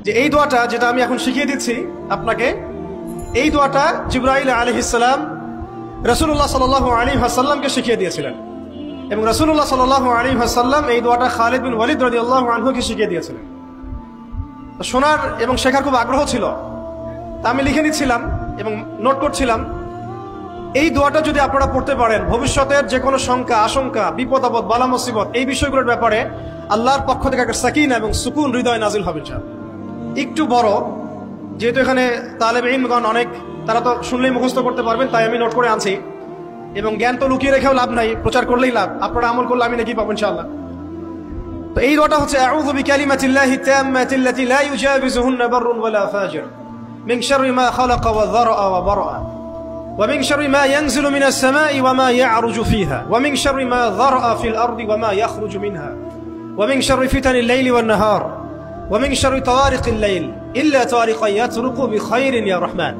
যে এই দোয়াটা যেটা আমি এখন শিখিয়ে দিচ্ছি আপনাকে, এই দোয়াটা জিবরাইল আলাইহিস সালাম রাসূলুল্লাহ সাল্লাল্লাহু আলাইহি ওয়াসাল্লামকে শিখিয়ে দিয়েছিলেন এবং রাসূলুল্লাহ সাল্লাল্লাহু আলাইহি ওয়াসাল্লাম এই দোয়াটা খালিদ বিন ওয়ালিদ রাদিয়াল্লাহু আনহুকে শিখিয়ে দিয়েছিলেন। শোনার এবং শেখার খুব আগ্রহ ছিল, তা আমি লিখে নিচ্ছিলাম এবং নোট করছিলাম। এই দোয়াটা যদি আপনারা পড়তে পারেন, ভবিষ্যতের যে কোনো শঙ্কা, আশঙ্কা, বিপদ আপদ, বালা মুসিবত, এই বিষয়গুলোর ব্যাপারে আল্লাহর পক্ষ থেকে একটা সাকিনা এবং সুকুন হৃদয় নাজিল হবে। একটু বড়, যেহেতু এখানে তালেব ইলমগণ অনেক, তারা তো শুনলেই মুখস্থ করতে পারবেন, তাই আমি নোট করে আনছি। এবং জ্ঞান তো লুকিয়ে রেখেও লাভ নাই, প্রচার করলেই লাভ, আপনারা আমল করলে আমি নাকি পাবো ইনশাআল্লাহ। তো এই দোয়াটা হচ্ছে আউযু বিকালিমাতিল্লাহি তাম্মাতিল্লাতি লা ইউজাবিজুহুন্না বাররুন ওয়ালা ফাজির মিন শাররি মা খালাকা ওয়া যারআ ওয়া বারআ ওয়া মিন শাররি মা ইয়ানজিলু মিনাস সামাই ওয়া মা ইয়া'রুজু ফিহা ওয়া মিন শাররি মা যারআ ফিল আরদি ওয়া মা ইয়াখরুজু মিনহা ওয়া মিন শাররি ফিতানিল লাইলি ওয়ান নাহার ওয়া মিন শাররি তাওয়ারিকিল লাইল ইল্লা তাওয়ারিকা ইয়াতরুকু বিখাইরিন ইয়া রাহমান।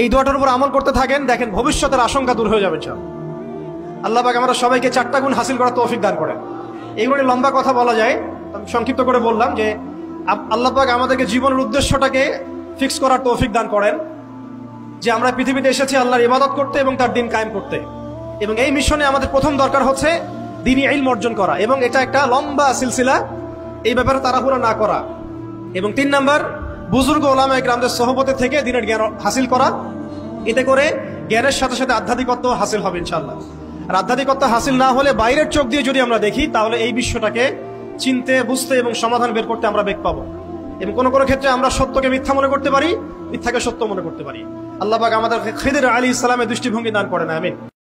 এই দোয়াটার উপর আমল করতে থাকেন, দেখেন ভবিষ্যতের আশঙ্কা দূর হয়ে যাবে ইনশাআল্লাহ। আল্লাহ পাক আমরা সবাইকে 4টা গুণ হাসিল করার তৌফিক দান করেন। এইগুলো লম্বা কথা বলা যায়, আমি সংক্ষিপ্ত করে বললাম যে আল্লাহ পাক আমাদেরকে জীবনের উদ্দেশ্যটাকে ফিক্স করার তৌফিক দান করেন, যে আমরা পৃথিবীতে এসেছি আল্লাহর ইবাদত করতে এবং তার দিন কায়েম করতে। এবং এই মিশনে আমাদের প্রথম দরকার হচ্ছে দ্বীনি ইলম অর্জন করা, এবং এটা একটা লম্বা সিলসিলা, এই ব্যাপারে তাড়াহুড়ো না করা। এবং 3 নাম্বার, বুজুর্গ ওলামা ইকরামদের সোহবতে থেকে দ্বীনের জ্ঞান হাসিল করা। এতে করে জ্ঞানের সাথে সাথে আধ্যাত্মিকত্ব হাসিল হবে ইনশাআল্লাহ। আর আধ্যাত্মিকত্ব হাসিল না হলে বাইরের চোখ দিয়ে যদি আমরা দেখি, তাহলে এই বিশ্বটাকে চিনতে, বুঝতে এবং সমাধান বের করতে আমরা বেগ পাবো। এবং কোনো কোনো ক্ষেত্রে আমরা সত্যকে মিথ্যা মনে করতে পারি, মিথ্যাকে সত্য মনে করতে পারি। আল্লাহ পাক আমাদের খিদির আলাইহিস সালামের দৃষ্টিভঙ্গি দান করেন, আমিন।